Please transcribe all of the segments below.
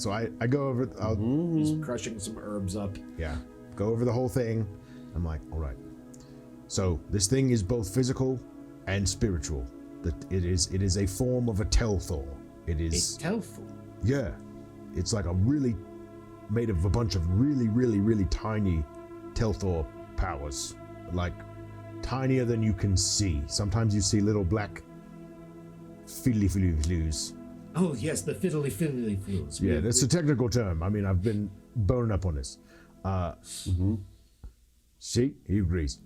So I go over. He's crushing some herbs up. Yeah, go over the whole thing. I'm like, all right. So this thing is both physical and spiritual. That it is a form of a Telthor. It is. A Telthor. Yeah, it's like made of a bunch of really tiny Telthor powers, like tinier than you can see. Sometimes you see little black fiddly-fiddly-flues. Oh yes, the fiddly-fiddly-flues. Yeah, that's a technical term. I mean, I've been boning up on this. See, he agrees.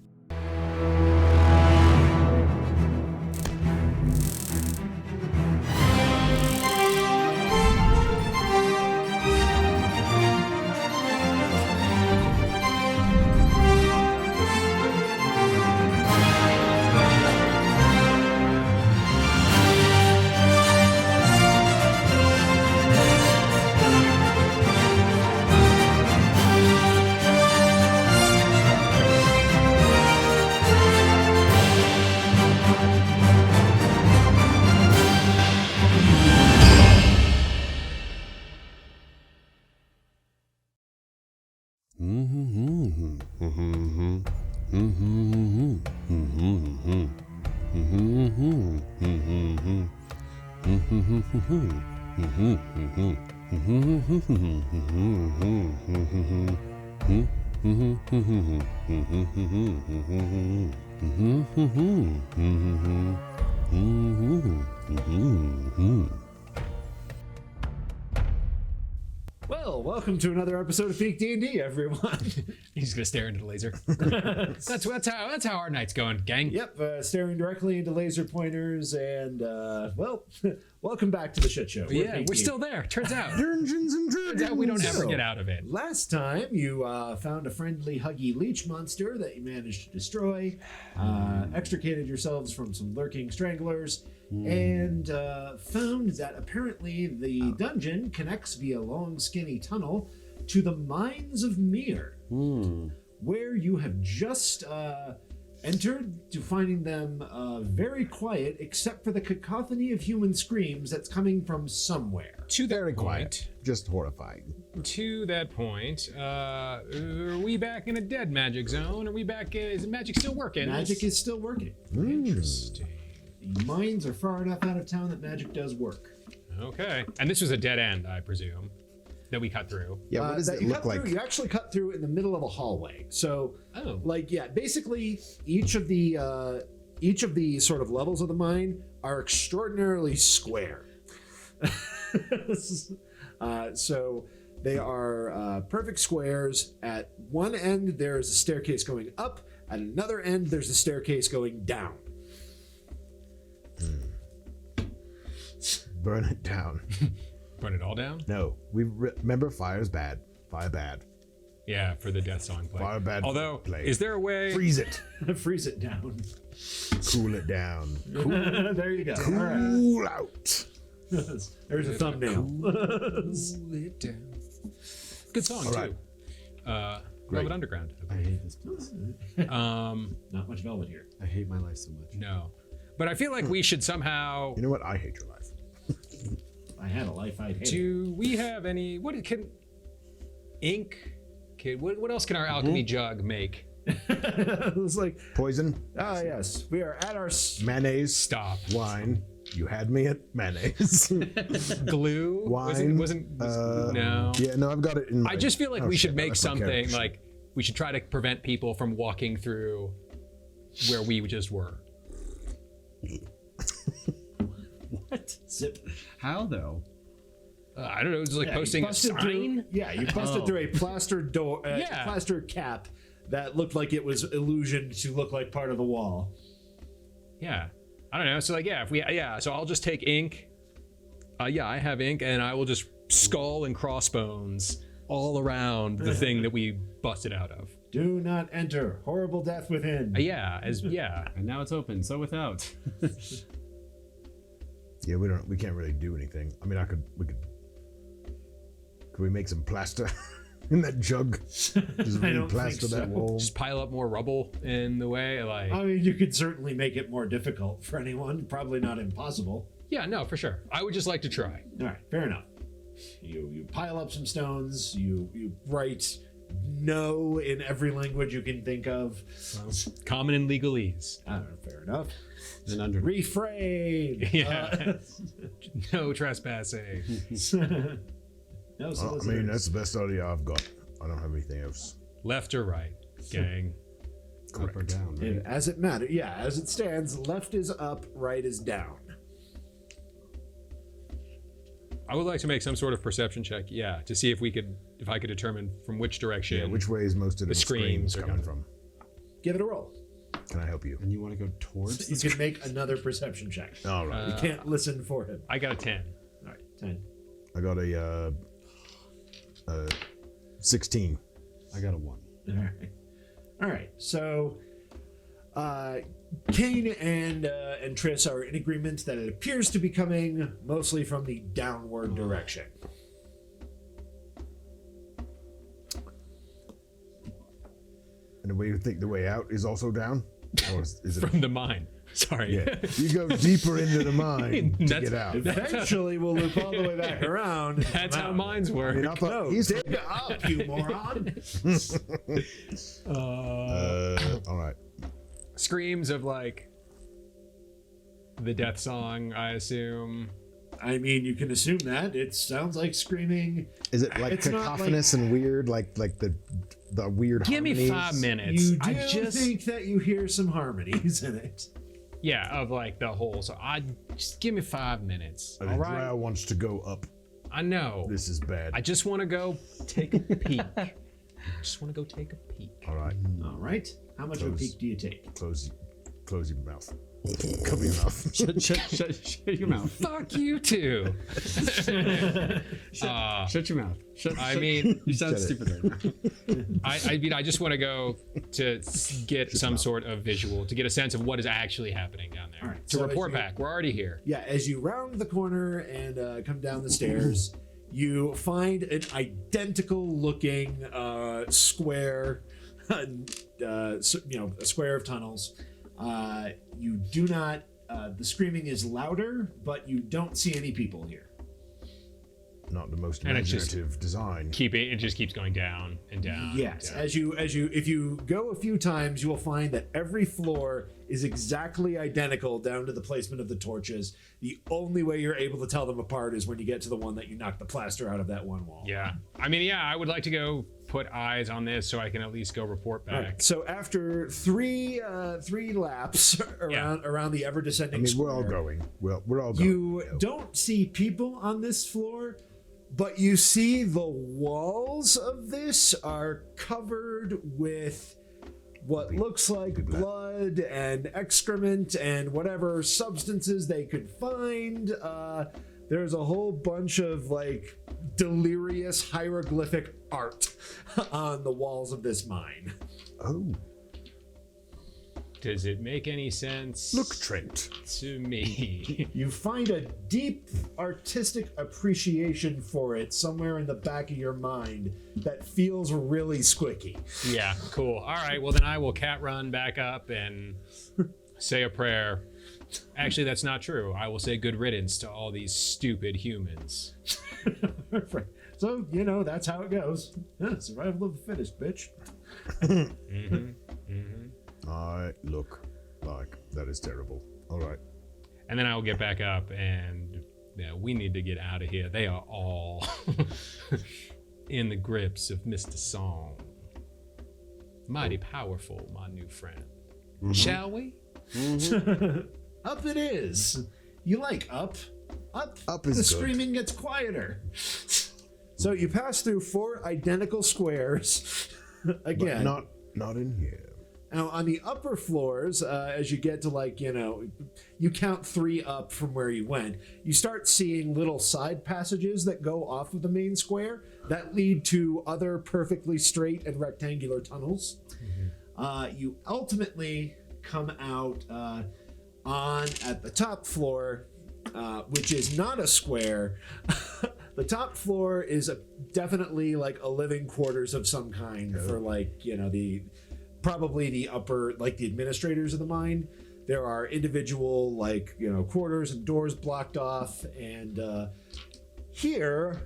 Well, welcome to another episode of PeakD&D, everyone. He's gonna stare into the laser. that's how our night's going, gang. Yep, staring directly into laser pointers, and well, welcome back to the shit show. We're still there. Turns out. Dungeons and Dragons. Turns out we don't ever get out of it. Last time you found a friendly, huggy leech monster that you managed to destroy, extricated yourselves from some lurking stranglers, and found that apparently the dungeon connects via long, skinny tunnel to the mines of Mir, where you have just entered, to finding them very quiet, except for the cacophony of human screams that's coming from somewhere. To that Very point, quiet, just horrifying. To that point, are we back in a dead magic zone? Are we back? Is magic still working? Magic is still working. Interesting. The mines are far enough out of town that magic does work. Okay, and this was a dead end, I presume, that we cut through. Yeah, what does that it you look cut like? through, you actually cut through in the middle of a hallway. So, Oh. basically, each of the sort of levels of the mine are extraordinarily square. So they are perfect squares. At one end, there's a staircase going up. At another end, there's a staircase going down. Burn it down. Burn it all down? No, remember fire's bad. Fire bad. Yeah, for the Death Song play. Fire bad. Although, play. is there a way? Freeze it. Freeze it down. Cool it down. There you go. All right. Cool out. There's a thumbnail. Cool it down. Good song, All right. too. Great. Velvet Underground. I hate this place. Not much velvet here. I hate my life so much. No. But I feel like we should somehow... You know what? I hate your life. If I had a life, I'd hate it. Do we have any... What can... Ink? Okay, what else can our alchemy jug make? It was like, Poison. yes, we are at our... Mayonnaise. Stop. Wine. You had me at mayonnaise. Glue? Wine. No. Yeah, no, I've got it in my... I just feel like Oh, we should shit, make that's my something character. like... We should try to prevent people from walking through where we just were. What? Zip. How though? I don't know, it's like posting a sign? You busted through a plaster door, Yeah. plaster cap that looked like it was illusioned to look like part of the wall. Yeah. I don't know. So like, so I'll just take ink. I have ink, and I will just skull and crossbones all around the thing that we busted out of. Do not enter. Horrible death within. And now it's open, so without. Yeah, we can't really do anything. I mean, could we make some plaster in that jug? Just I don't plaster think that so. wall. Just pile up more rubble in the way, like. I mean, you could certainly make it more difficult for anyone. Probably not impossible. Yeah, no, for sure. I would just like to try. All right, fair enough. You pile up some stones. You write no in every language you can think of. Well, common in legalese. Fair enough. And under Refrain. Yeah. No trespassing. No I solicitors. mean, that's the best idea I've got. I don't have anything else. Left or right, gang? up or down, right? And as it matters, yeah, as it stands, left is up, right is down. I would like to make some sort of perception check, yeah, to see if I could determine from which direction. Yeah, which way is most of the screams screams are coming coming. from? Give it a roll. Can I help you? And you want to go towards You can make another perception check. All right. You can't listen for him. I got a 10. All right, 10. I got a 16. I got a 1. All right. All right. So, Qain and Triss are in agreement that it appears to be coming mostly from the downward direction. And the way you think the way out is also down? Or is it? From the mine. Sorry. Yeah. You go deeper into the mine to That's- get out. Eventually, we'll loop all the way back around. That's how mines work. I mean, I thought No, he's dig up, you moron. all right. Screams of like the death song, I assume. I mean, you can assume that. It sounds like screaming. Is it like It's not cacophonous and weird, like the weird? Give me harmonies? 5 minutes. You do I just think that you hear some harmonies in it. yeah, of like the whole. So I just give me 5 minutes. The All right. drow wants to go up. I know. This is bad. I just want to go take a peek. Just want to go take a peek. All right. All right. How much of a Close. peek do you take? Close your mouth. Cover your mouth. Shut your mouth. Fuck you two. Shut your mouth. I mean, you sound Shut it. stupid right now. I mean, I just want to go to get some sort of visual, to get a sense of what is actually happening down there. All right, To so report as you- back. We're already here. Yeah, as you round the corner and come down the stairs, you find an identical looking square, a square of tunnels. You do not, the screaming is louder, but you don't see any people here. Not the most And it's just- imaginative design. It just keeps going down and down. Yes, and down. if you go a few times, you will find that every floor is exactly identical down to the placement of the torches. The only way you're able to tell them apart is when you get to the one that you knocked the plaster out of that one wall. Yeah. I mean, yeah, I would like to go put eyes on this so I can at least go report back. All right, so after three laps around the ever descending I mean, square, we're all going. Well, we're all going. you don't see people on this floor, but you see the walls of this are covered with what looks like blood and excrement and whatever substances they could find. There's a whole bunch of like delirious hieroglyphic art on the walls of this mine. Oh, Does it make any sense? look, Trent. To me. You find a deep artistic appreciation for it somewhere in the back of your mind that feels really squicky. Yeah, cool. All right, well then I will cat run back up and say a prayer. Actually, that's not true. I will say good riddance to all these stupid humans. So, that's how it goes. Survival of the fittest, bitch. I look like that is terrible. All right. And then I will get back up and we need to get out of here. They are all in the grips of Mr. Song. Mighty powerful, my new friend. Shall we? Up it is. You like up. Up is the good. screaming gets quieter. So you pass through 4 identical squares. Again. But not in here. Now, on the upper floors, as you get to you count 3 up from where you went, you start seeing little side passages that go off of the main square that lead to other perfectly straight and rectangular tunnels. You ultimately come out at the top floor, which is not a square. The top floor is definitely like a living quarters of some kind for probably the upper, like the administrators of the mine. There are individual quarters and doors blocked off, and Here,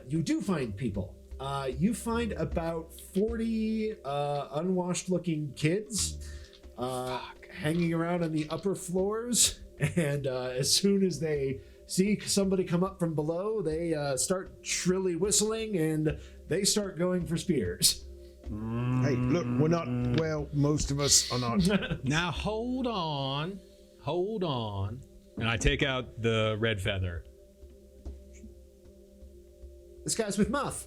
you do find people. You find about 40 unwashed-looking kids hanging around on the upper floors, and as soon as they see somebody come up from below, they start shrilly whistling, and they start going for spears. Hey, look, we're not. Well, most of us are not. Now hold on. And I take out the red feather. This guy's with Muff.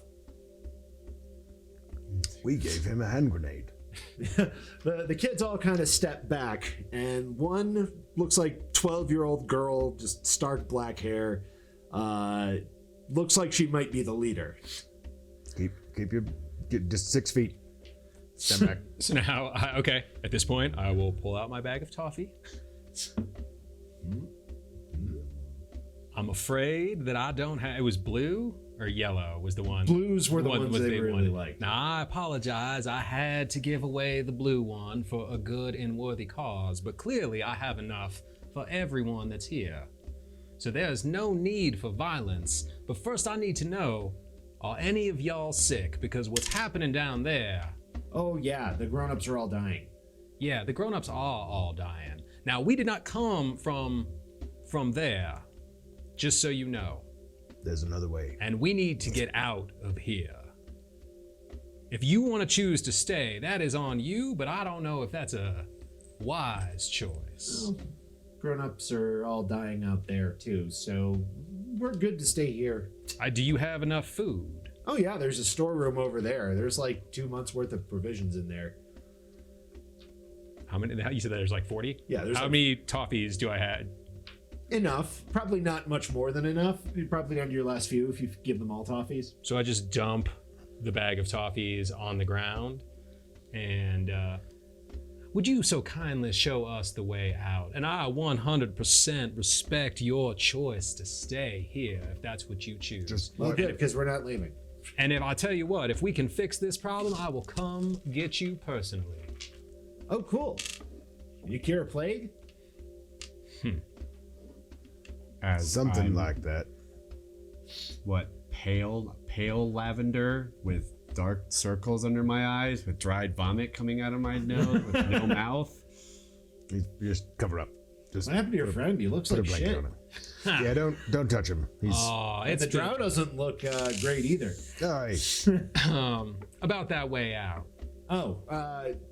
We gave him a hand grenade. The kids all kind of step back, and one looks like 12-year-old girl, just stark black hair. Looks like she might be the leader. Get just 6 feet. Stand back. So now, okay, at this point, I will pull out my bag of toffee. I'm afraid that I don't have. It was blue or yellow was the one. Blues were the ones they really liked. Now, I apologize. I had to give away the blue one for a good and worthy cause, but clearly I have enough for everyone that's here. So there's no need for violence. But first, I need to know, are any of y'all sick? Because what's happening down there... Oh, yeah, the grown-ups are all dying. Yeah, the grown-ups are all dying. Now, we did not come from there, just so you know. There's another way. And we need to get out of here. If you want to choose to stay, that is on you, but I don't know if that's a wise choice. Well, grown-ups are all dying out there, too, so we're good to stay here. Do you have enough food? Oh, yeah, there's a storeroom over there. There's like 2 months' worth of provisions in there. How many? You said there's like 40? Yeah, there's How many toffees do I have? Enough. Probably not much more than enough. You're probably down to your last few if you give them all toffees. So I just dump the bag of toffees on the ground, and would you so kindly show us the way out? And I 100% respect your choice to stay here if that's what you choose. Well, good, because we're not leaving. And if I tell you what, if we can fix this problem, I will come get you personally. Oh, cool. Can you cure a plague? As Something I'm, like that. What, pale lavender with dark circles under my eyes, with dried vomit coming out of my nose, with no mouth. You just cover up. Just What happened to your friend? He looks put like a blanket shit. on him. Yeah, don't touch him. He's Oh, And it's the drow doesn't look great either. Aye. about that way out. Oh,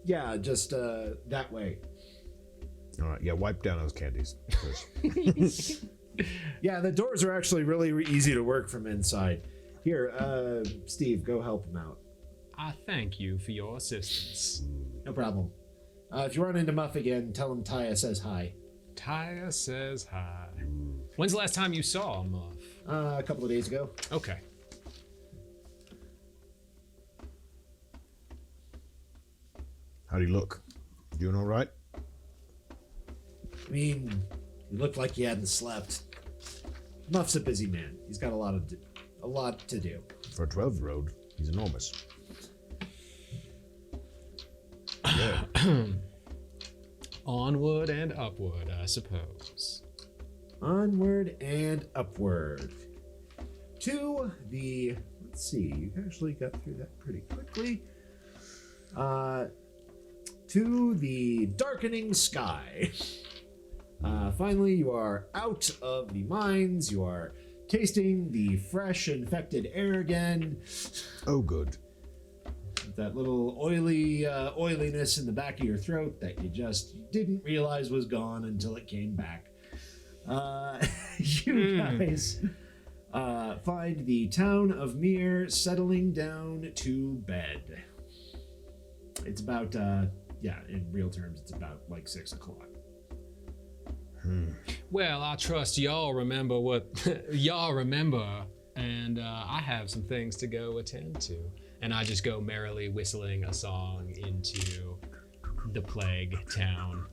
yeah, just that way. All right, yeah, wipe down those candies. Yeah, the doors are actually really easy to work from inside. Here, Steve, go help him out. I thank you for your assistance. No problem. If you run into Muff again, tell him Taya says hi. Taya says hi. When's the last time you saw Muff? A couple of days ago. Okay. How'd he look? Doing all right? I mean, he looked like he hadn't slept. Muff's a busy man. He's got a lot to do. For a 12-year-old, he's enormous. Yeah. Onward and upward, I suppose. Onward and upward. To the... Let's see. You actually got through that pretty quickly. To the darkening sky. Finally, you are out of the mines. You are tasting the fresh, infected air again. Oh, good. That little oiliness in the back of your throat that you just didn't realize was gone until it came back. You guys find the town of Mir settling down to bed. It's about, in real terms, it's about like 6 o'clock. Well, I trust y'all remember what y'all remember, and I have some things to go attend to. And I just go merrily whistling a song into the plague town.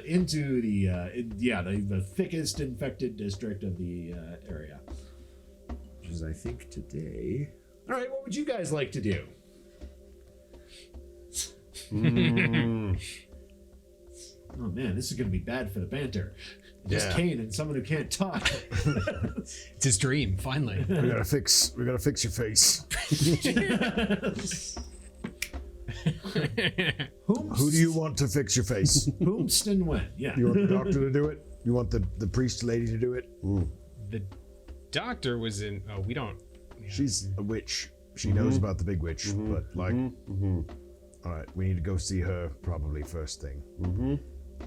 Into the thickest infected district of the area. Which is, I think, today. All right, what would you guys like to do? Mm. Oh man, this is going to be bad for the banter. Just Yeah. Qain and someone who can't talk. It's his dream, finally. We gotta fix your face. Who do you want to fix your face? Whomst and when? Yeah. You want the doctor to do it? You want the priest lady to do it? The doctor was in. Oh, we don't. She's a witch. She knows about the big witch, but like, all right, we need to go see her probably first thing,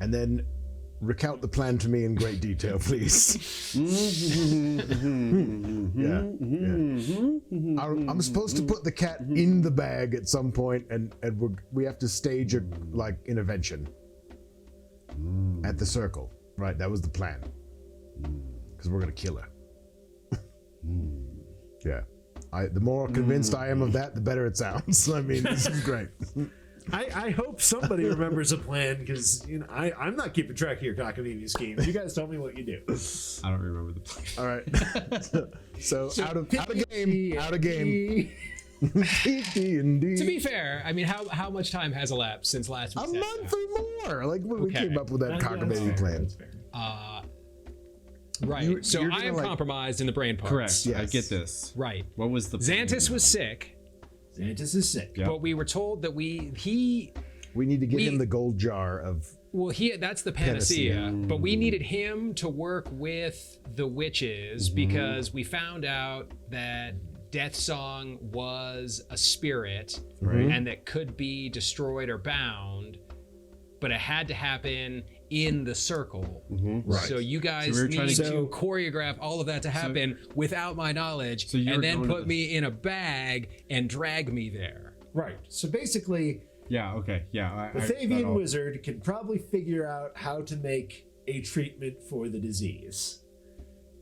and then recount the plan to me in great detail, please. I'm supposed to put the cat in the bag at some point, and we have to stage a like intervention at the circle. Right, that was the plan. Because we're gonna kill her. Yeah. The more convinced I am of that, the better it sounds. I mean, this is great. I hope somebody remembers a plan, because I'm not keeping track of your cockamamie schemes. You guys tell me what you do. I don't remember the plan. All right. so out of game. PeakD&D. To be fair, I mean, how much time has elapsed since last week? A month or more. Like when we Okay. came up with that cockamamie plan. That's fair. Right. So you're I gonna, am like- compromised in the brain parts. Correct. I Yes. get this. Right. What was the plan Xantis now? was sick, Xantis is sick. Yep. but we were told that We need to get him the gold jar of. that's the panacea, but we needed him to work with the witches because we found out that Death Song was a spirit and that could be destroyed or bound, but it had to happen in the circle. Right. So you guys So we were need trying to, to- choreograph all of that to happen without my knowledge, So you were and then going to put the- me in a bag and drag me there. Right. So basically, Yeah. Okay. Yeah. the Thavian wizard can probably figure out how to make a treatment for the disease.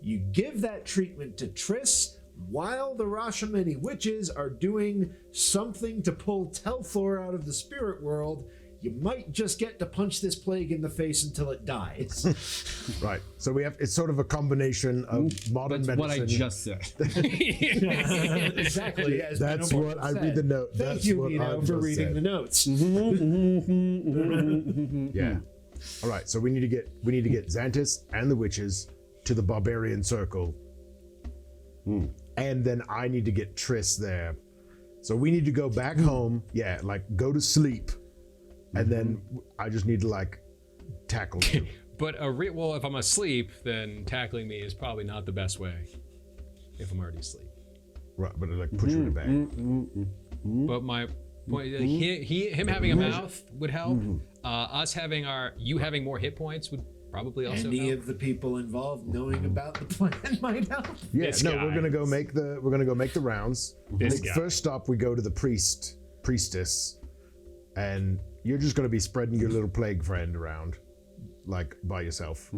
You give that treatment to Triss while the Rashomani witches are doing something to pull Telthor out of the spirit world. You might just get to punch this plague in the face until it dies. Right. So it's sort of a combination of modern That's medicine. what I just said. Exactly. As That's Mino what I said. read the note. Thank That's you, what I Mino, for just reading said. the notes. Yeah. All right. So we need to get Xantis and the witches to the barbarian circle, and then I need to get Triss there. So we need to go back home. Yeah, like go to sleep, and then I just need to like tackle you. But if I'm asleep, then tackling me is probably not the best way. If I'm already asleep. Right, but like put you in a bag. But my point, him having a mouth would help. Us having you having more hit points would probably also Any help. of the people involved knowing about the plan might help. Yeah, This no, guy. we're gonna go make the rounds. This Like, guy. first stop, we go to the priestess, and you're just gonna be spreading your little plague friend around, like by yourself,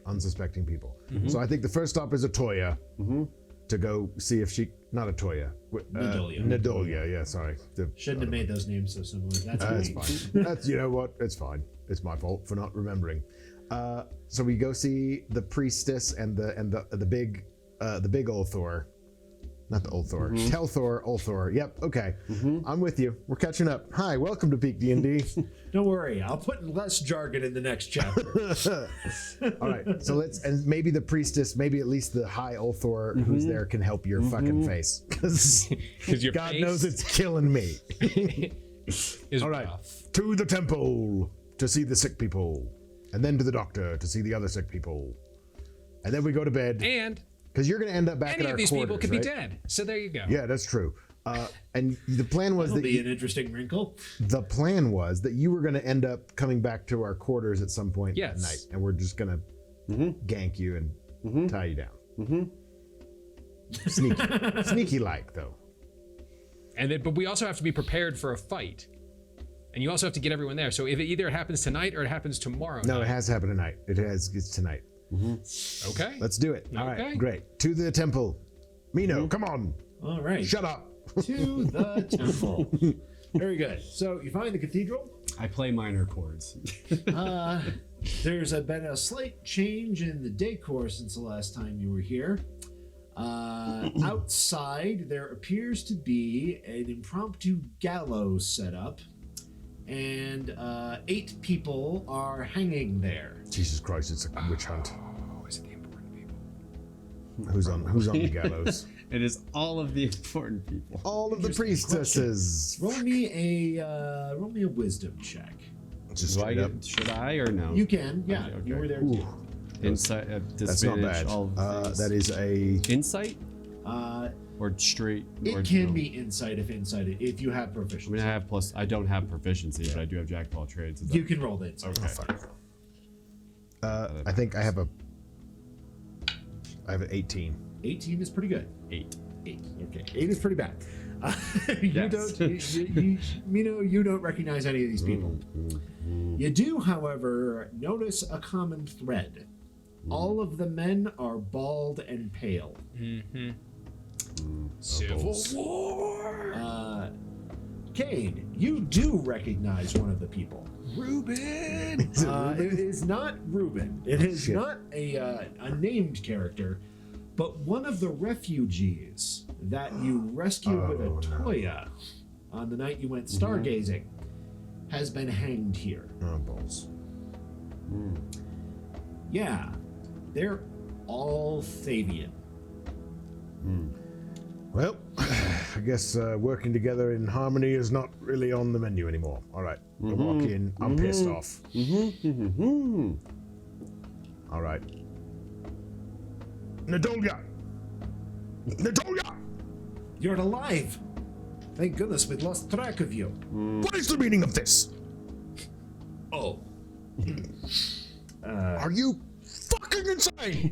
unsuspecting people. So I think the first stop is Atoya, to go see if not Atoya, Nadolia. Nadolia. Yeah, sorry. Shouldn't have made those names so similar. That's That's great. fine. That's you know what? It's fine. It's my fault for not remembering. So we go see the priestess and the big old Thor, not the old Thor, Telthor, old Thor. Yep. Okay. I'm with you. We're catching up. Hi, welcome to PeakD&D. Don't worry, I'll put less jargon in the next chapter. All right. So and maybe the priestess, maybe at least the high old Thor who's there can help your fucking face, because your God face knows it's killing me. is All right. rough. To the temple to see the sick people, and then to the doctor to see the other sick people, and then we go to bed And because you're going to end up back any at our of these quarters, people could right? be dead. So there you go. Yeah, that's true. And the plan was That'll that be an interesting wrinkle. you were going to end up coming back to our quarters at some point Yes. that night, and we're just going to gank you and tie you down. Sneaky like though. But we also have to be prepared for a fight. And you also have to get everyone there. So if it either happens tonight or it happens tomorrow. No, night. it has to happen tonight. It's tonight. Okay. Let's do it. All Okay. right, great. To the temple. Mino, come on. All right. Shut up. To the temple. Very good. So you find the cathedral. I play minor chords. There's been a slight change in the decor since the last time you were here. Outside, there appears to be an impromptu gallows set up, and 8 people are hanging there. Jesus Christ, it's a witch hunt. Oh, is it the important people? Who's on the gallows? It is all of the important people. All of the priestesses. Roll me a wisdom check. Just Do I straight up. should I or no? You can, yeah. Okay. You were there Ooh, too. Insight. that's not disadvantage, bad. all of things. That is a insight Uh, or straight. or it can no? be insight if you have proficiency. I mean, I have plus. I don't have proficiency, but I do have jack of all trades. Is that- You can roll the insight. Okay. I think I have an 18. 18 is pretty good. 8. 8. Okay. 8 is pretty bad. You Yes. don't, Mino, you don't recognize any of these people. You do, however, notice a common thread. All of the men are bald and pale. Civil War. Qain, you do recognize one of the people. Ruben. It is not Reuben. It is Shit. not a named character, but one of the refugees that you rescued with a Toya on the night you went stargazing has been hanged here. Oh, balls. Yeah, they're all Thavian. Well, I guess working together in harmony is not really on the menu anymore. All right, I walk in. I'm pissed off. All right. Nadolia! Nadolia! You're alive! Thank goodness we'd lost track of you. What is the meaning of this? Oh. Are you fucking insane?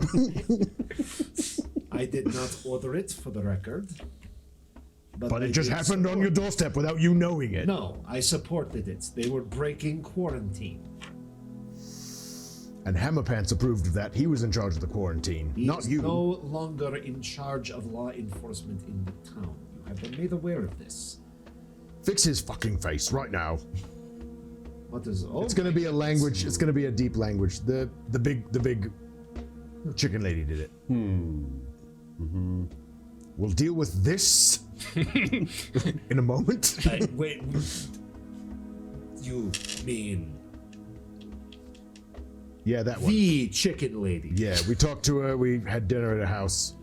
I did not order it, for the record. But I it just did happened on support- your doorstep without you knowing it. No, I supported it. They were breaking quarantine. And Hammerpants approved of that. He was in charge of the quarantine, He not is you. no longer in charge of law enforcement in the town. You have been made aware of this. Fix his fucking face right now. What is? Oh, It's gonna be a language. It's gonna be a deep language. The big chicken lady did it. We'll deal with this in a moment. Wait. You mean Yeah, that one. the chicken lady? Yeah, we talked to her. We had dinner at her house.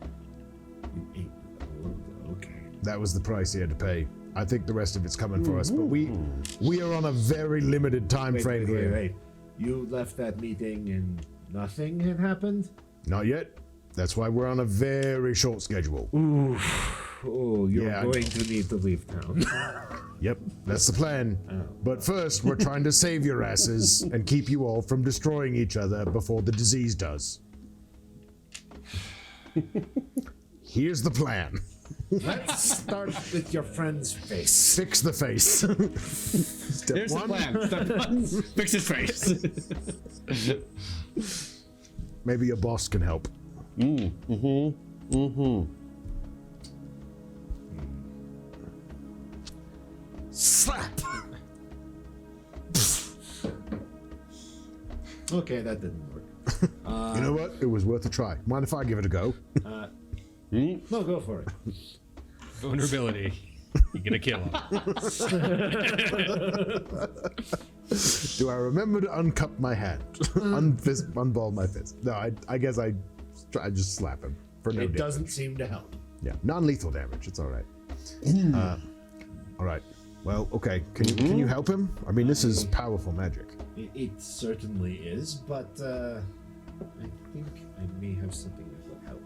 Okay. That was the price he had to pay. I think the rest of it's coming for us, but we are on a very limited time frame here. Wait. You left that meeting and nothing had happened? Not yet. That's why we're on a very short schedule. Oh, you're Yeah, I- going to need to leave town. Yep, that's the plan. But first, we're trying to save your asses and keep you all from destroying each other before the disease does. Here's the plan. Let's start with your friend's face. Fix the face. Step There's the one, plan. Step 1, fix his face. maybe your boss can help. Slap! Okay, that didn't work. You know what? It was worth a try. Mind if I give it a go? No, go for it. Vulnerability. You're gonna kill him. Do I remember to uncup my hand? Unball my fist? No, I guess I just slap him for no It damage. doesn't seem to help. Yeah, non-lethal damage. It's all right. All right. Well, okay. Can you help him? I mean, this is powerful magic. It certainly is, but I think I may have something that would help.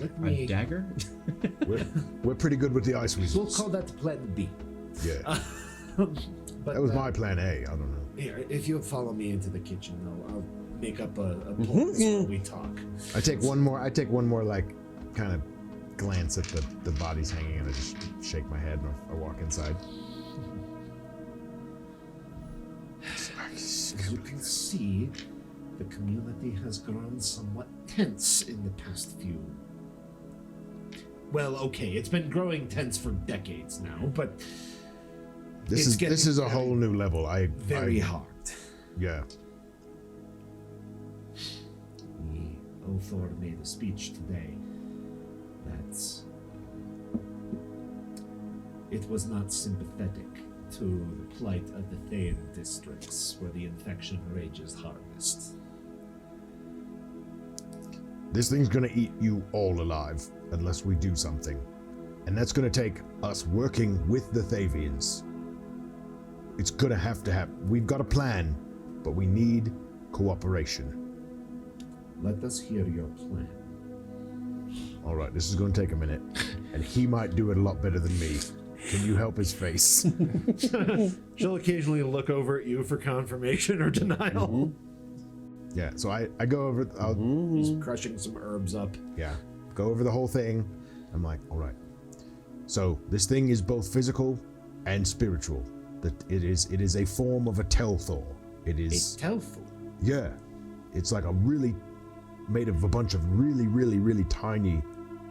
Let A me. dagger? We're pretty good with the ice We'll weasels. call that Plan B. Yeah, But, that was my plan A. I don't know. Here, if you'll follow me into the kitchen, I'll make up a plan while we talk. I take one more like kind of glance at the bodies hanging, and I just shake my head and I walk inside. As you can see, the community has grown somewhat tense in the past few. Well, okay, it's been growing tense for decades now, but This It's is getting a whole new level. very hard. Yeah. Othor made a speech today that it was not sympathetic to the plight of the Qain districts, where the infection rages hardest. This thing's gonna eat you all alive unless we do something. And that's gonna take us working with the Thavians. It's gonna have to happen. We've got a plan, but we need cooperation. Let us hear your plan. All right, this is gonna take a minute, and he might do it a lot better than me. Can you help his face? She'll occasionally look over at you for confirmation or denial. Yeah, so I go over, He's crushing some herbs up. go over the whole thing. I'm like, all right. So this thing is both physical and spiritual. That it is a form of a Telthor. It is A Telthor. Yeah, it's like made of a bunch of really tiny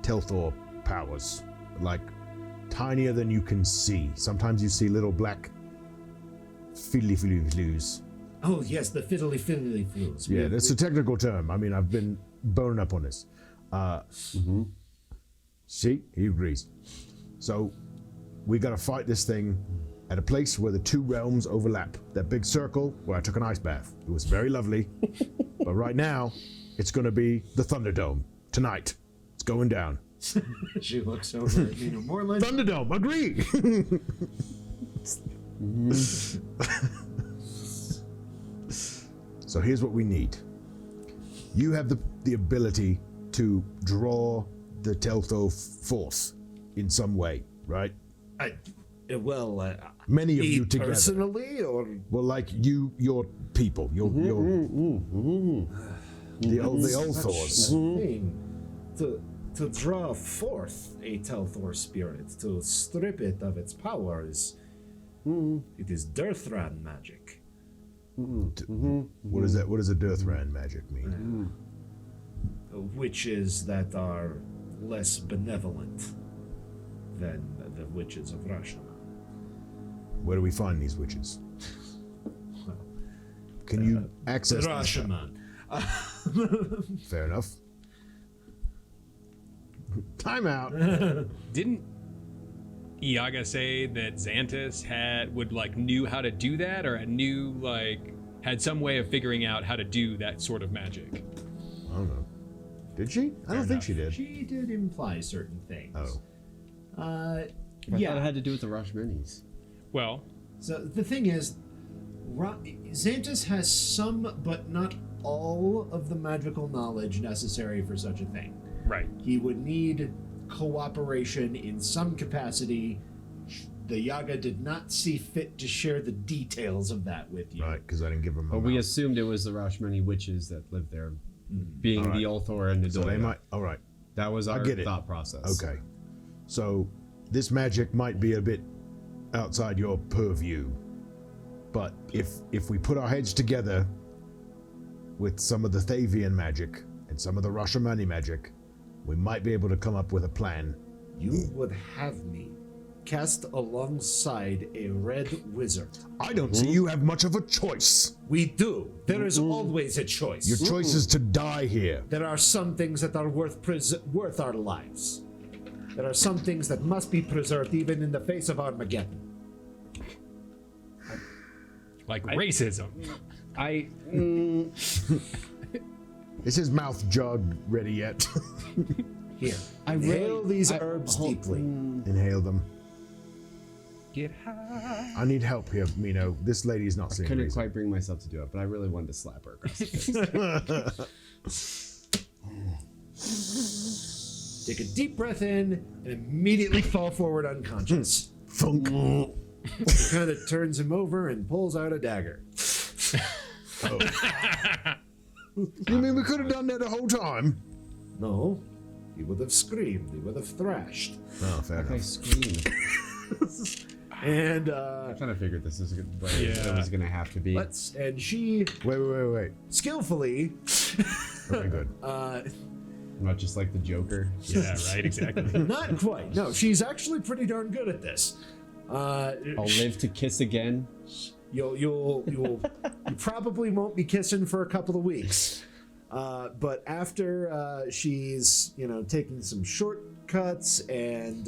Telthor powers, like tinier than you can see. Sometimes you see little black fiddly-fiddly-flues. Oh yes, the fiddly flues. Yeah, that's a technical term. I mean, I've been boning up on this. See, he agrees. So we gotta fight this thing at a place where the two realms overlap. That big circle where I took an ice bath. It was very lovely. But right now, it's gonna be the Thunderdome tonight. It's going down. She looks over at Mino Moreland. Thunderdome, agree. So here's what we need. You have the ability to draw the Teltho force in some way, right? Many of you together. Personally, or Well, like your people, the old Thors. thing to draw forth a Telthor spirit, to strip it of its powers. It is Dirthran magic. What is that? What does a Dirthran magic mean? Witches that are less benevolent than the witches of Russia. Where do we find these witches? Can you access them? Rashaman. Fair enough. Time out. Didn't Iaga say that Xantus knew how to do that, or had some way of figuring out how to do that sort of magic? I don't know. Did she? I don't think she did. She did imply certain things. Oh. I thought it had to do with the Rashmanis. Well, So the thing is, Xantus has some, but not all, of the magical knowledge necessary for such a thing. right. He would need cooperation in some capacity. The Yaga did not see fit to share the details of that with you. Right, because I didn't give him. But we assumed it was the Rashmani witches that lived there, being the Ulthor and the So they Doya. might. All right. That was our get it. thought process. Okay. So this magic might be a bit outside your purview, but if we put our heads together with some of the Thavian magic and some of the Rashamani magic, we might be able to come up with a plan. You would have me cast alongside a red wizard. I don't see you have much of a choice. We do. There is always a choice. Your choice is to die here. There are some things that are worth our lives. There are some things that must be preserved even in the face of Armageddon. Like racism. Is his mouth jug ready yet? Here, I inhale really- these I- herbs hold- deeply. Inhale them. Get high. I need help here, Mino. This lady's not seeing Couldn't reason. quite bring myself to do it, but I really wanted to slap her across the face. Take a deep breath in and immediately fall forward unconscious. Funk. Kind of turns him over and pulls out a dagger. You mean we could have done that the whole time? No, he would have screamed. He would have thrashed. Oh, fair I enough. screamed. And I kind of figured this was it Yeah. was gonna have to be. and she Wait. skillfully Very good. Not just like the Joker. Yeah, right, exactly. not quite. No, she's actually pretty darn good at this. I'll live to kiss again. You probably won't be kissing for a couple of weeks, but after she's taking some short shortcuts and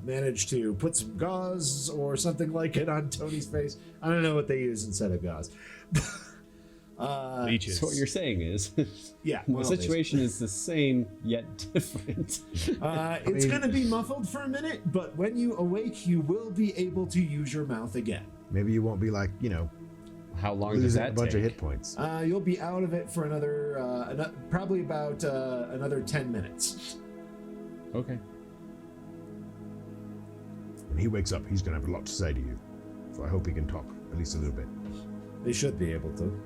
manage to put some gauze or something like it on Tony's face. I don't know what they use instead of gauze. Leeches. So what you're saying is, Yeah, the situation is the same yet different. it's going to be muffled for a minute, but when you awake, you will be able to use your mouth again. Maybe you won't be like, How long does losing that a bunch take? of hit points. You'll be out of it for probably about another 10 minutes. Okay. When he wakes up, he's going to have a lot to say to you. So I hope he can talk, at least a little bit. They should be able to.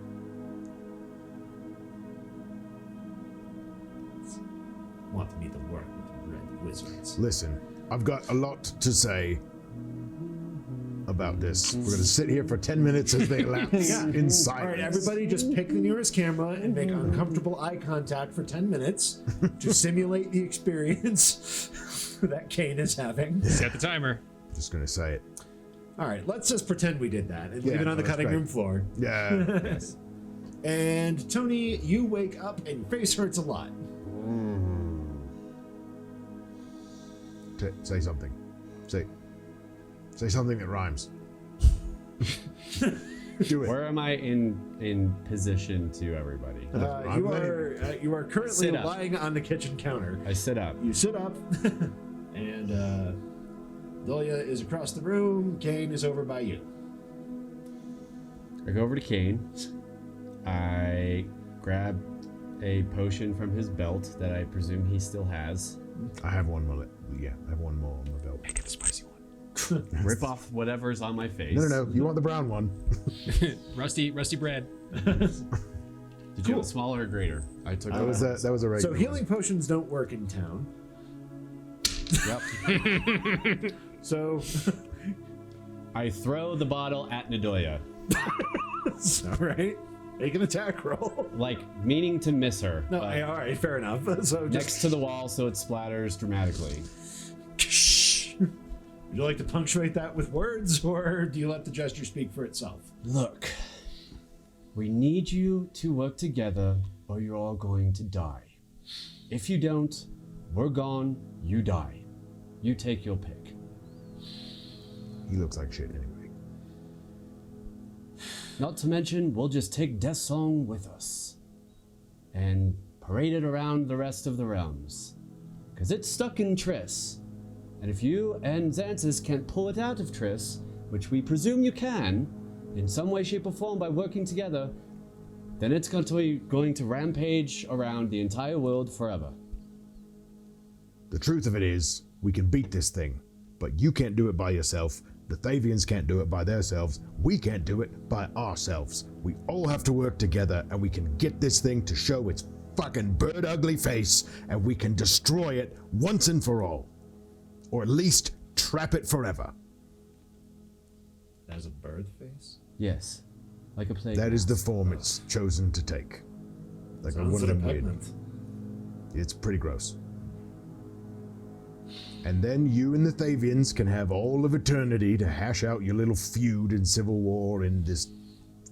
Want me to work with red wizards. Listen, I've got a lot to say about this. We're going to sit here for 10 minutes as they elapse in silence. All right, everybody just pick the nearest camera and make uncomfortable eye contact for 10 minutes to simulate the experience that Qain is having. Set the timer. Just going to say it. All right, let's just pretend we did that and leave Yeah, it on the no, that's cutting great. room floor. Yeah. Yes. And Tony, you wake up and your face hurts a lot. Say something. Say something that rhymes. Do it. Where am I in position to everybody? You are currently Sit up. lying on the kitchen counter. I sit up. You sit up, and Delia is across the room. Qain is over by you. I go over to Qain. I grab a potion from his belt that I presume he still has. I have one mullet. Yeah, I have one more on my belt. Get the spicy one. Rip off whatever's on my face. No. You want the brown one. Rusty bread. Did you have smaller or greater? I took That was a regular So one. healing potions don't work in town. Yep. So, I throw the bottle at Nadoya, all right, make an attack roll. like meaning to miss her. No, but all right, fair enough. So next just to the wall so it splatters dramatically. Would you like to punctuate that with words, or do you let the gesture speak for itself? Look, we need you to work together or you're all going to die. If you don't, we're gone, you die. You take your pick. He looks like shit anyway. Not to mention, we'll just take Death Song with us and parade it around the rest of the realms. Because it's stuck in Triss. And if you and Xanthus can't pull it out of Triss, which we presume you can, in some way, shape, or form by working together, then it's going to rampage around the entire world forever. The truth of it is, we can beat this thing, but you can't do it by yourself. The Thavians can't do it by themselves. We can't do it by ourselves. We all have to work together, and we can get this thing to show its fucking bird ugly face, and we can destroy it once and for all. Or at least trap it forever. As a bird face? Yes, like a plague. That is the form it's chosen to take. Like one of them weird. It's pretty gross. And then you and the Thavians can have all of eternity to hash out your little feud and civil war in this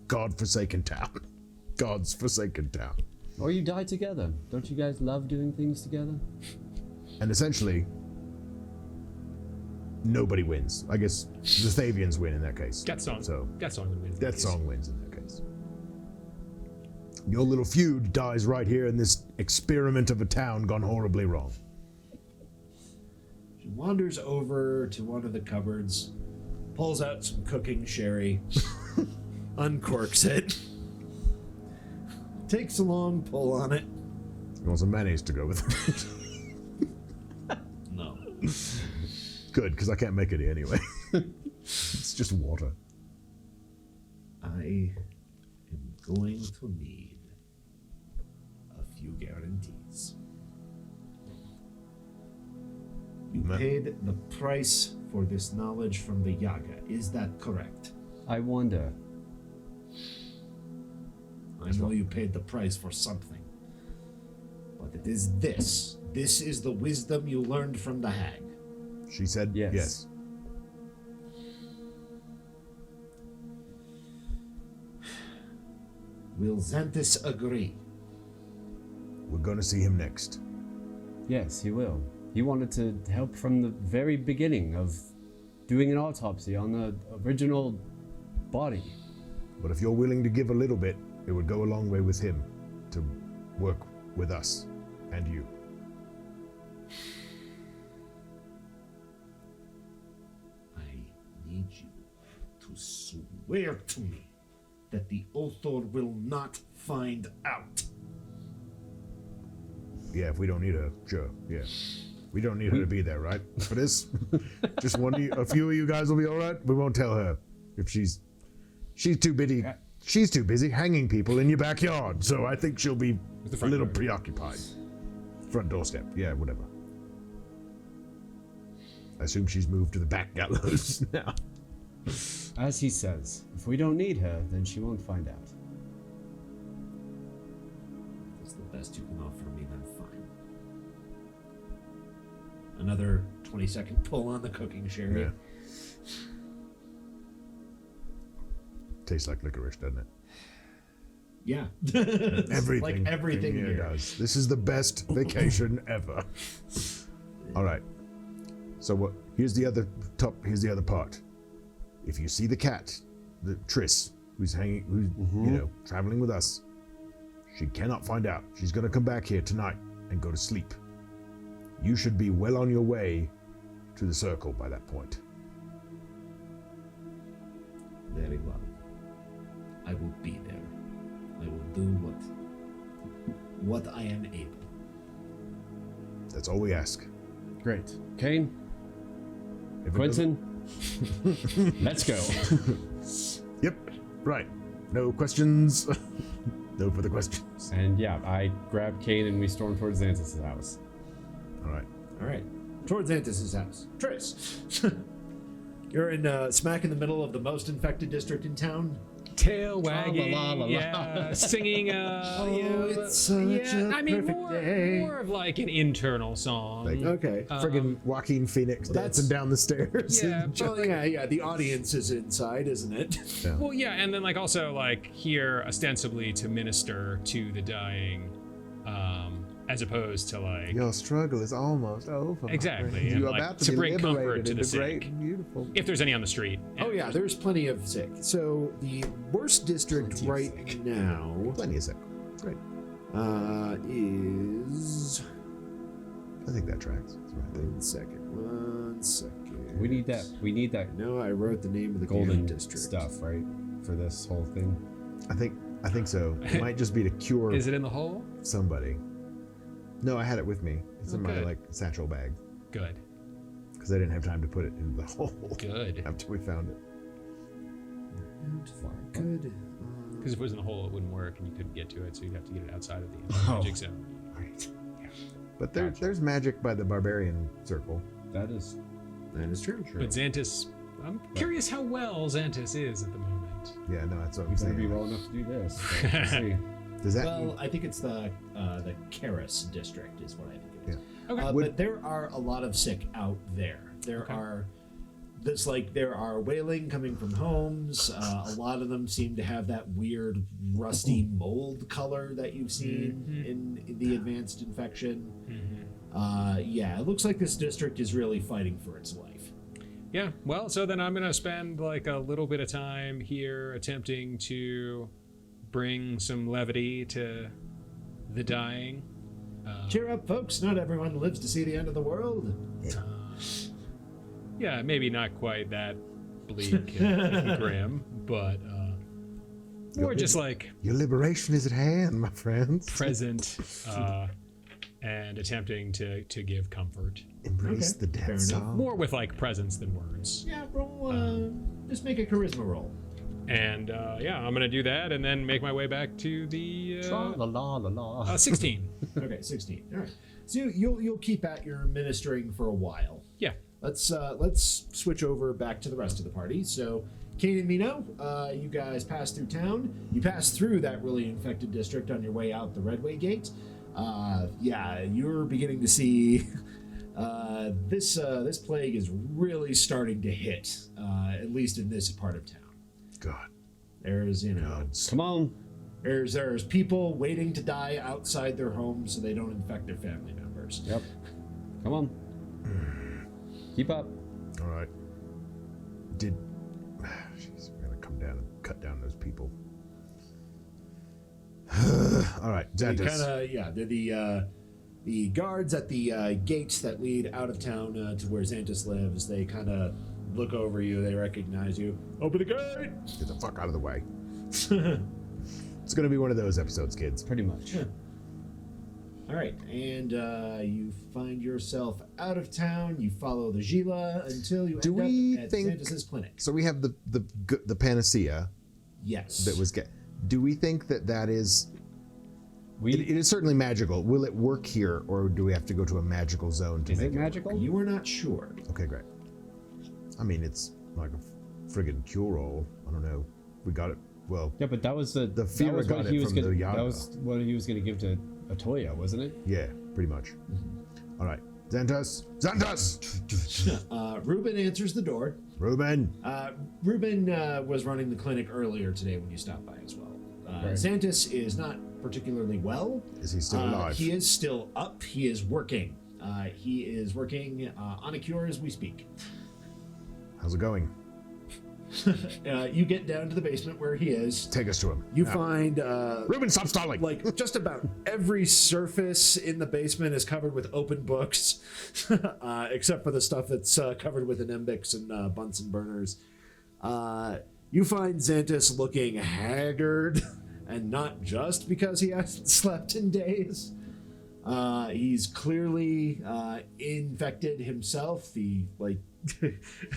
godforsaken town. God's forsaken town. Or you die together. Don't you guys love doing things together? And essentially, nobody wins. I guess the Thavians win in that case. Death Song. So Death Song would win. Death Song wins in that case. Your little feud dies right here in this experiment of a town gone horribly wrong. She wanders over to one of the cupboards, pulls out some cooking sherry, uncorks it, takes a long pull on it. You want some mayonnaise to go with it? No. Good, because I can't make it anyway. It's just water. I am going to need a few guarantees. You paid the price for this knowledge from the Yaga. Is that correct? I wonder. I know you paid the price for something. But it is this. This is the wisdom you learned from the hag. She said yes. Will Xanthus agree? We're going to see him next. Yes, he will. He wanted to help from the very beginning of doing an autopsy on the original body. But if you're willing to give a little bit, it would go a long way with him to work with us and you. I need you to swear to me that the Othor will not find out. Yeah, if we don't need her, sure. Yeah, we don't need her to be there, right? For this, just a few of you guys will be all right. We won't tell her if she's too busy. She's too busy hanging people in your backyard. So I think she'll be a little preoccupied. Front doorstep, yeah, whatever. I assume she's moved to the back gallows now. As he says, if we don't need her, then she won't find out. That's the best you can offer me, then fine. Another 20-second pull on the cooking sherry. Yeah. Tastes like licorice, doesn't it? Yeah. Everything. Like everything here does. This is the best vacation ever. All right. So what? Here's the other part. If you see the cat, the Triss, who's traveling with us, she cannot find out. She's going to come back here tonight and go to sleep. You should be well on your way to the circle by that point. Very well. I will be there. I will do what I am able. That's all we ask. Great. Qain, If it Quentin, let's go. Yep. Right. No questions. No further questions. And yeah, I grab Qain and we storm towards Xanthus' house. All right. All right. Towards Xanthus' house. Triss. You're in smack in the middle of the most infected district in town. Tail wagging, la, la, la, la. yeah, singing. It's such a perfect day. More of like an internal song. Like, Okay. Friggin' Joaquin Phoenix dancing down the stairs. Yeah, Well, yeah. The audience is inside, isn't it? Yeah. Well, yeah, and then like also like here ostensibly to minister to the dying, as opposed to like Your struggle is almost over. my Exactly, friend. and, You're like, about to to be bring comfort liberated to the into great sick. and beautiful. if there's any on the street. Oh yeah, there's plenty of sick. So the worst district Plenty of right sick. now Plenty of sick. Great. is I think that tracks. That's the right thing. 1 second. We need that. We need that No, I wrote the name of the golden damn district. stuff, right? For this whole thing. I think so. It might just be to cure Is it in the hole? somebody. No, I had it with me. It's in my Okay. like satchel bag Good. because I didn't have time to put it in the hole Good. after we found it. Good. Because if it was in the hole, it wouldn't work, and you couldn't get to it, so you'd have to get it outside of the Oh. magic zone. Right. But there's magic by the barbarian circle. That is That is true. But Xanthus, I'm curious how well Xanthus is at the moment. Yeah, no, that's what I'm he's gonna saying. be well enough to do this. So we'll see. Does that Well, I think it's the Karis district is what I think it is. Okay. But there are a lot of sick out there. There are wailing coming from homes. A lot of them seem to have that weird rusty mold color that you've seen in the advanced infection. Yeah, it looks like this district is really fighting for its life. Yeah, well, so then I'm going to spend like a little bit of time here attempting to bring some levity to the dying. Cheer up, folks. Not everyone lives to see the end of the world. Yeah, maybe not quite that bleak and grim, but more just like your liberation is at hand, my friends. present and attempting to give comfort. Embrace Okay, the fair dead enough. song. More with like presence than words. Yeah, roll. Just make a charisma roll. And yeah, I'm gonna do that and then make my way back to the Tra-la-la-la-la. 16. Okay, 16. All right. So you'll keep at your ministering for a while. Yeah. Let's switch over back to the rest of the party. So, Qain and Mino, you guys pass through town. You pass through that really infected district on your way out the Redway Gate. Yeah, you're beginning to see this plague is really starting to hit, at least in this part of town. God. There's Come on. there's people waiting to die outside their homes so they don't infect their family members. Yep. Come on. Keep up. All right. Jeez, we're gonna come down and cut down those people. All right, They Xantus. kind of, yeah, they're the guards at the gates that lead out of town to where Xantus lives. They kind of look over you. They recognize you. Open the gate! Get the fuck out of the way. It's gonna be one of those episodes, kids. Pretty much. All right, and you find yourself out of town. You follow the Gila until you Do end we up at think- Xantus's clinic. So we have the panacea Yes. that was Do we think that is? It We is certainly magical. Will it work here, or do we have to go to a magical zone to is make it magical? You are not sure. Okay, great. I mean, it's like a friggin' cure-all. I don't know. We got it. Well, Yeah, but that was the Fira that was got what it he was from gonna, the Yaga. That was what he was going to give to Atoya, wasn't it? yeah, pretty much. All right, Xantus. Ruben answers the door. Ruben. Ruben was running the clinic earlier today when you stopped by as well. Right. Xantus is not particularly well. Is he still alive? He is still up. He is working. He is working on a cure as we speak. How's it going? You get down to the basement where he is. Take us to him. You Now. find Ruben, stop stalling. like just about every surface in the basement is covered with open books, except for the stuff that's covered with anembics and Bunsen burners. You find Xantus looking haggard, and not just because he hasn't slept in days. He's clearly infected himself. He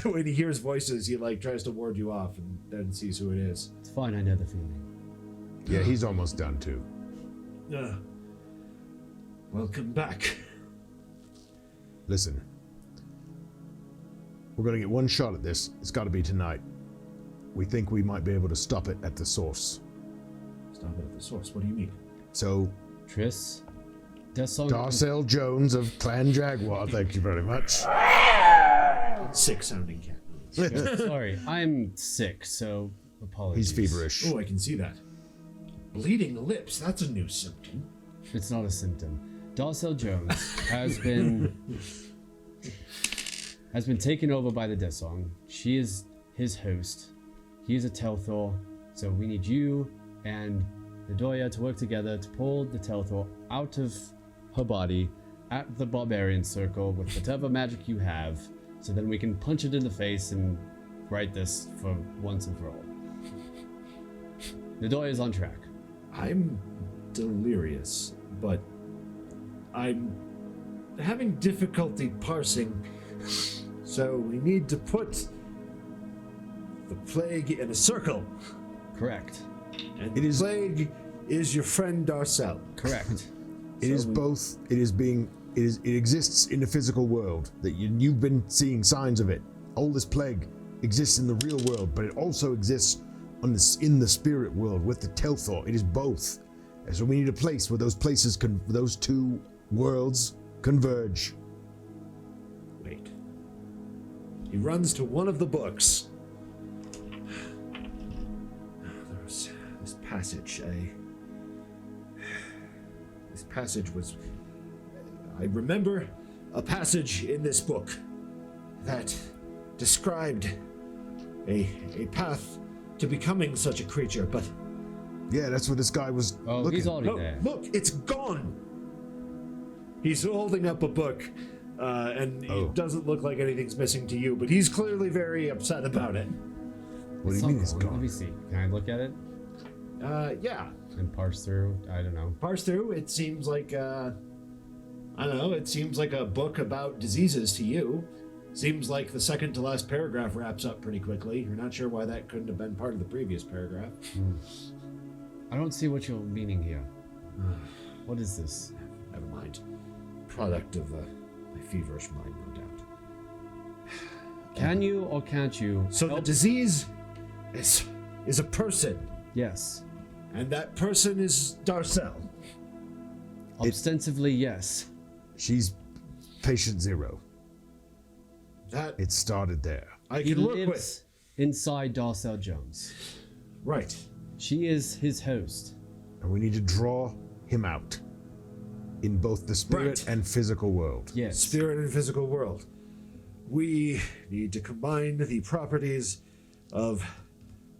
when he hears voices, he tries to ward you off, and then sees who it is. It's fine. I know the feeling. Yeah, he's almost done too. Welcome back. Listen, we're gonna get one shot at this. It's got to be tonight. We think we might be able to stop it at the source. Stop it at the source. What do you mean? So, Triss, Desong. Darcel Jones of Clan Jaguar, thank you very much. Sick sounding cat. Sorry, I'm sick, so apologies. He's feverish. Oh, I can see that. Bleeding lips. That's a new symptom. It's not a symptom. Darcel Jones has been taken over by the Desong. She is his host. He is a Telthor, so we need you and the Doya to work together to pull the Telthor out of her body at the Barbarian Circle with whatever magic you have, so then we can punch it in the face and right this for once and for all. The Doya is on track. I'm delirious, but I'm having difficulty parsing. So we need to put the plague in a circle. Correct. And It the is- plague is your friend Darcel. Correct. It is both. It exists in the physical world. That you've been seeing signs of it. All this plague exists in the real world, but it also exists in the spirit world with the Telthor. It is both. And so we need a place where those those two worlds converge. Wait. He runs to one of the books. There's this passage. This passage was. I remember a passage in this book that described a path to becoming such a creature, but Yeah, that's what this guy was Oh, looking. he's already no, there. look, it's gone. He's holding up a book, and Oh. it doesn't look like anything's missing to you, but he's clearly very upset about it. What do you mean it's Let gone? me see. Can I look at it Yeah, and parse through? I don't know. parse through. It seems like I don't know. It seems like a book about diseases to you. Seems like the second to last paragraph wraps up pretty quickly. You're not sure why that couldn't have been part of the previous paragraph. I don't see what you're meaning here. What is this? Never mind. Product of my feverish mind, no doubt. Can you or can't you? So the help- disease is a person, Yes. and that person is Darcel. Ostensibly, yes. She's patient zero. That It started there. I He can work lives with. inside Darcel Jones. Right. She is his host. And we need to draw him out in both the spirit Right. and physical world. Yes. Spirit and physical world. we need to combine the properties of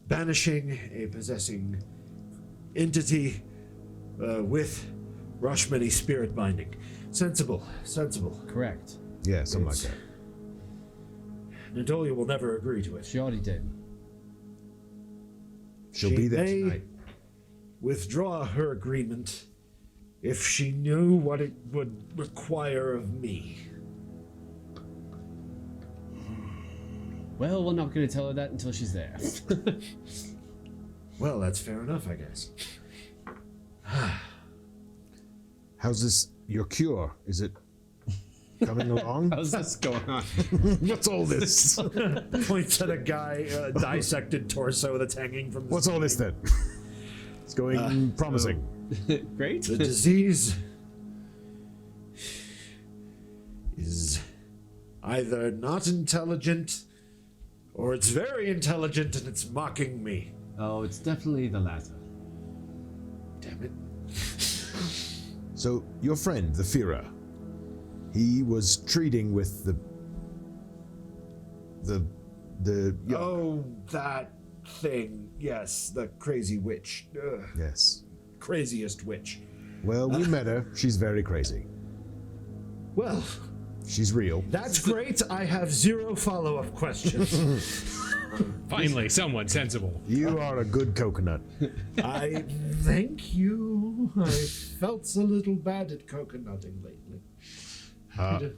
banishing a possessing entity with Rashmani spirit binding. Sensible. Correct. Yeah, something It's- like that. Nadolia will never agree to it. She already did. She'll She be there may tonight. withdraw her agreement if she knew what it would require of me. Well, we're not going to tell her that until she's there. Well, that's fair enough, I guess. How's this, your cure? Is it coming along? How's this going on? What's all this? Points at a guy, dissected torso that's hanging from the What's all this ceiling. then? It's going promising. Great. The disease is either not intelligent or it's very intelligent and it's mocking me. Oh, it's definitely the latter. Damn it. So, your friend, the Fira, he was treating with the Oh, that thing. Yes, the crazy witch. Ugh, yes. craziest witch. Well, we met her. She's very crazy. Well, She's real. that's great. I have 0 follow-up questions. Finally, someone sensible. You are a good coconut. I thank you. I felt a little bad at coconutting lately.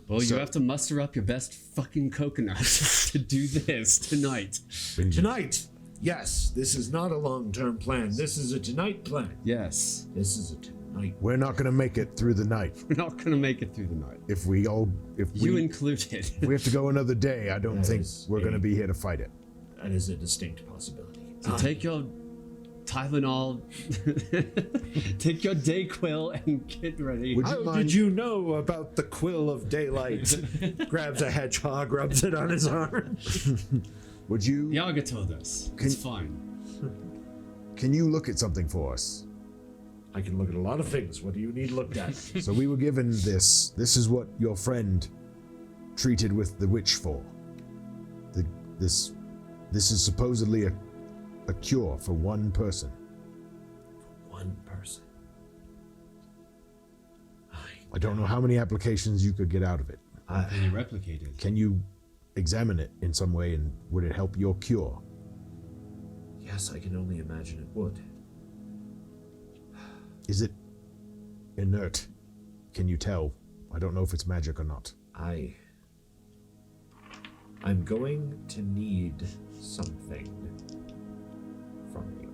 Well, you have to muster up your best fucking coconuts to do this tonight. Tonight, yes, this is not a long-term plan. This is a tonight plan. Yes. This is a tonight. We're not going to make it through the night. We're not going to make it through the night. If You we included. have to go another day, I don't That think is we're going to a- be here to fight it. That is a distinct possibility. So take your Tylenol, take your Dayquil, and get ready. Would you How mind? did you know about the quill of daylight? Grabs a hedgehog, rubs it on his arm. Would you? Yaga told us. It's fine. Can you look at something for us? I can look at a lot of things. What do you need looked at? So we were given this. This is what your friend treated with the witch for. This is supposedly a cure for one person. One person. I don't know how many applications you could get out of it. Can you replicate it? Can you examine it in some way, and would it help your cure? Yes, I can only imagine it would. Is it inert? Can you tell? I don't know if it's magic or not. I'm going to need something from you.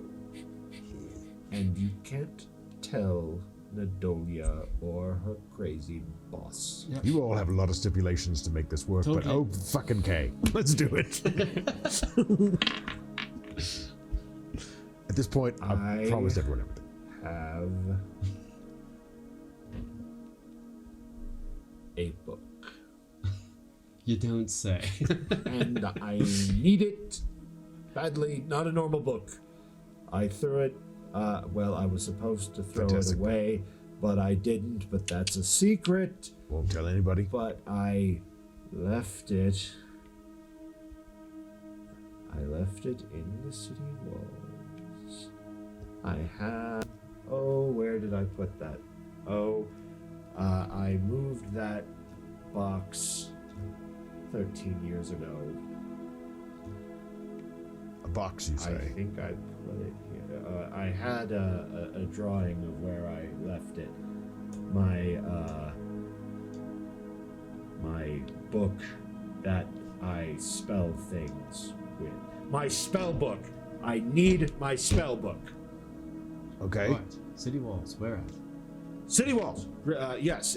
And you can't tell Nadolia or her crazy boss. You all have a lot of stipulations to make this work, but Totally. oh fucking K. Let's do it. At this point, I've I- promised everyone everything. Have a book. You don't say. And I need it badly. Not a normal book. I threw it. Well, I was supposed to throw Fantastic. it away, but I didn't. But that's a secret. Won't tell anybody. But I left it. I left it in the city walls. I have. Oh, where did I put that? Oh, I moved that box 13 years ago. A box, you I say? think I put it here. I had a drawing of where I left it. My book that I spell things with. My spell book. I need my spell book. Okay. What? City walls. Where at? City walls. Yes.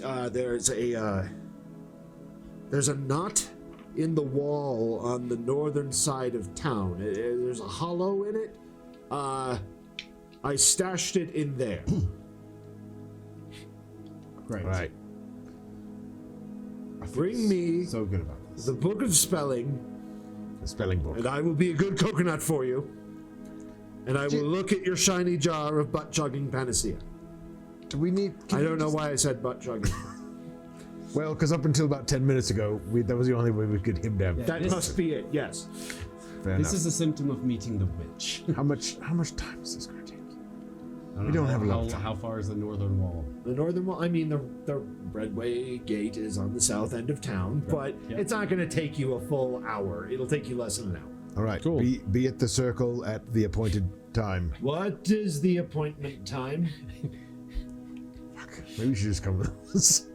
There's a knot in the wall on the northern side of town. There's a hollow in it. I stashed it in there. Great. All right. Bring me So good about this. the book of spelling, The spelling book. and I will be a good coconut for you. And I will look at your shiny jar of butt chugging panacea. Do we need? I don't know why I said butt chugging. Well, because up until about 10 minutes ago, that was the only way we could him down. That must be it. Yes. Fair This enough. is a symptom of meeting the witch. How much time is this going to take? We don't have a lot of time. How far is the northern wall? The northern wall. I mean, the Redway Gate is on the south end of town, but it's not going to take you a full hour. It'll take you less than an hour. All right. Cool. Be at the circle at the appointed time. What is the appointment time? Fuck. Maybe we should just come with us.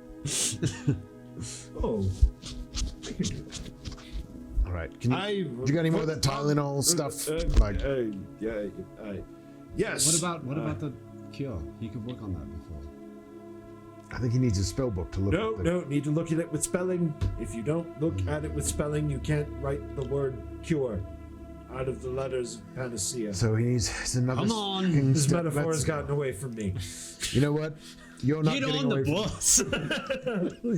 Oh, I can do that. All right. You got any more of that Tylenol stuff? Yes. What about the cure? He could work on that before. I think he needs a spell book to look at. No, need to look at it with spelling. If you don't look at it with spelling, you can't write the word cure out of the letters of panacea. So he needs another. Come on. fucking This step. metaphor has Let's- gotten away from me. You know what? You're not Get getting on away the from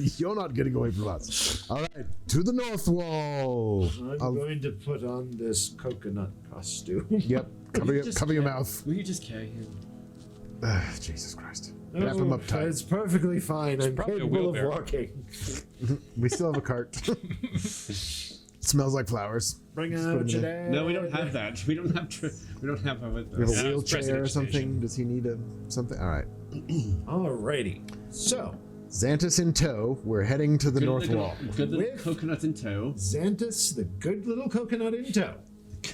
bus. You're not getting away from us. All right, to the north wall. I'm going to put on this coconut costume. Yep. Cover your mouth. Will you just carry him? Jesus Christ. Wrap him up tight. It's perfectly fine. I'm probably a capable of wheelbarrow. walking. We still have a cart. Smells like flowers. Bring Just put him out your in dad. No, we don't have that. We don't have a with You have a us. Yeah, it's wheelchair or President's something? Station. Does he need something? All right. Alrighty. So, Xantus in tow. We're heading to the north wall. Good little With- coconut in tow. Xantus, the good little coconut in tow.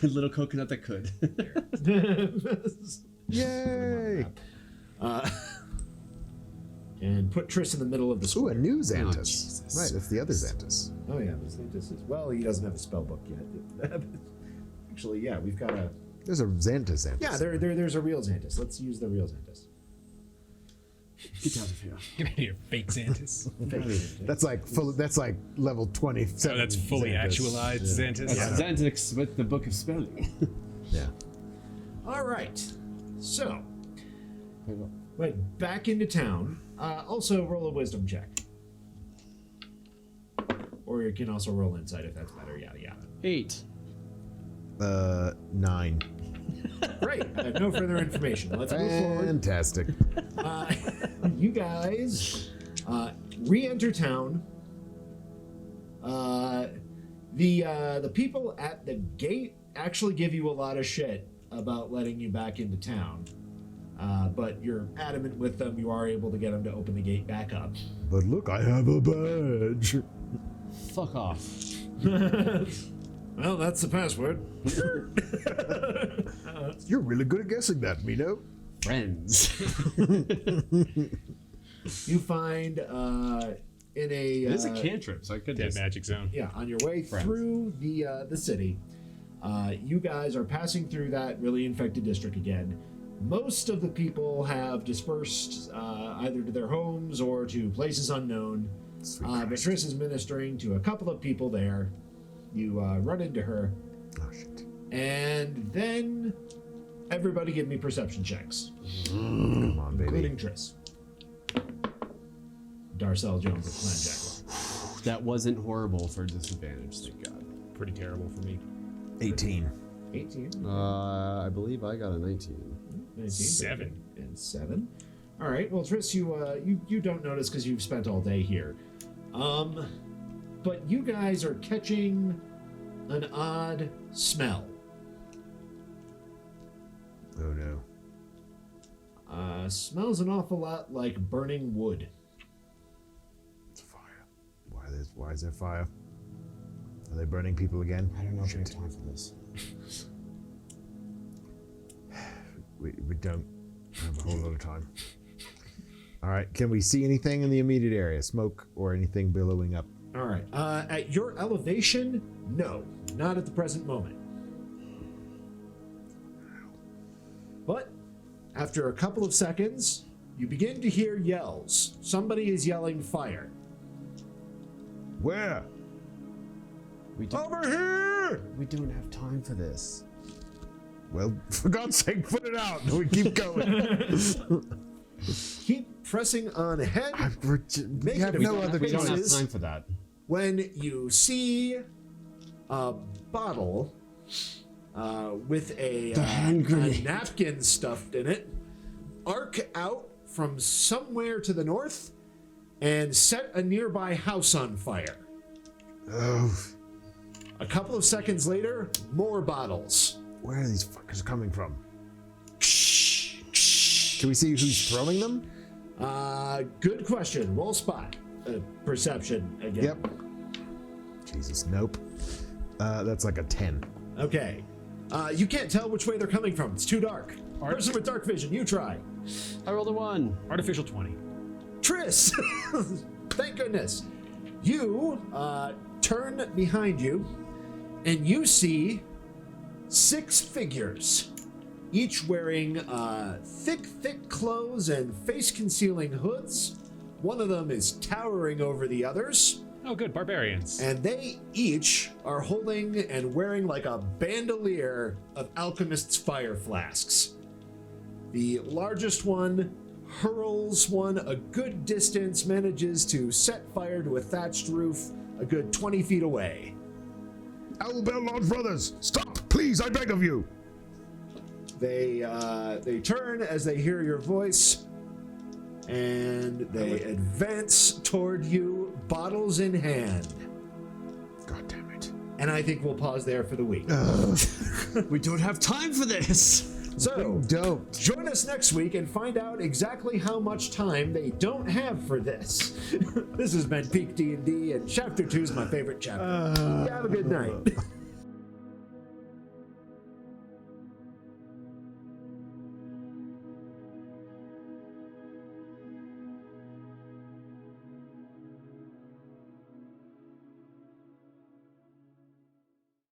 Good little coconut that could. Yay! And put Triss in the middle of the Ooh, square. a new Xantus. Jesus. Right, that's the other Xantus. Oh yeah, the Xantus is. Well, he doesn't have a spell book yet. Actually, yeah, we've got a. There's a Xantus. Yeah, there's a real Xantus. Let's use the real Xantus. Get out of here. You're fake Xantus. That's like that's like level 27. So that's fully Xantus. actualized Xantus. Yeah. Xantix with the book of spelling. Yeah. All right. So, Wait, what? went back into town. Also, roll a wisdom check. Or you can also roll insight if that's better. Yada yada. 8. 9. Great. I have no further information. Let's move forward. Fantastic. You guys re-enter town. The people at the gate actually give you a lot of shit about letting you back into town. But you're adamant with them. You are able to get them to open the gate back up. But look, I have a badge. Fuck off. Well, that's the password. You're really good at guessing that, Mino. Friends. You find in a It is a cantrip, so I could Dead just... magic zone. yeah, on your way Friends. through the city, you guys are passing through that really infected district again. Most of the people have dispersed either to their homes or to places unknown. Sweet But Christ. Triss is ministering to a couple of people there. You run into her, Oh, shit. and then everybody give me perception checks, Come on, baby. including Triss. Darcel Jones of Clan Jackal. That wasn't horrible for disadvantage, thank God. Pretty terrible for me. 18. 18. I believe I got a 19. 19, 7. and 7. All right. Well, Triss, you don't notice because you've spent all day here. But you guys are catching an odd smell. Oh, no. Smells an awful lot like burning wood. It's fire. Why is there fire? Are they burning people again? I don't know if we have Shit. time for this. We don't have a whole lot of time. All right. Can we see anything in the immediate area? Smoke or anything billowing up? All right. At your elevation, no, not at the present moment. But after a couple of seconds, you begin to hear yells. Somebody is yelling fire. Where? We don't, Over here! we don't have time for this. Well, for God's sake, put it out. We keep going. Keep pressing on ahead. We Make have it no a- other We don't have Faces. time for that. When you see a bottle with a hand grenade. napkin stuffed in it arc out from somewhere to the north and set a nearby house on fire. Oh, A couple of seconds later, more bottles. where are these fuckers coming from? Can we see who's throwing them? Good question. Roll spot. Perception again. Yep. Jesus, nope. That's like a 10. Okay. You can't tell which way they're coming from. It's too dark. Person with dark vision, you try. I rolled a 1. Artificial 20. Triss! Thank goodness. You turn behind you, and you see 6 figures, each wearing thick clothes and face-concealing hoods. One of them is towering over the others, Oh, good. Barbarians. and they each are holding and wearing like a bandolier of alchemist's fire flasks. The largest one hurls one a good distance, manages to set fire to a thatched roof a good 20 feet away. Owlbell Lodge Brothers, stop, please, I beg of you. They turn as they hear your voice, and they advance toward you, bottles in hand. God damn it. And I think we'll pause there for the week. We don't have time for this. So, Don't. join us next week and find out exactly how much time they don't have for this. This has been PeakD&D, and Chapter 2 is my favorite chapter. Have a good night.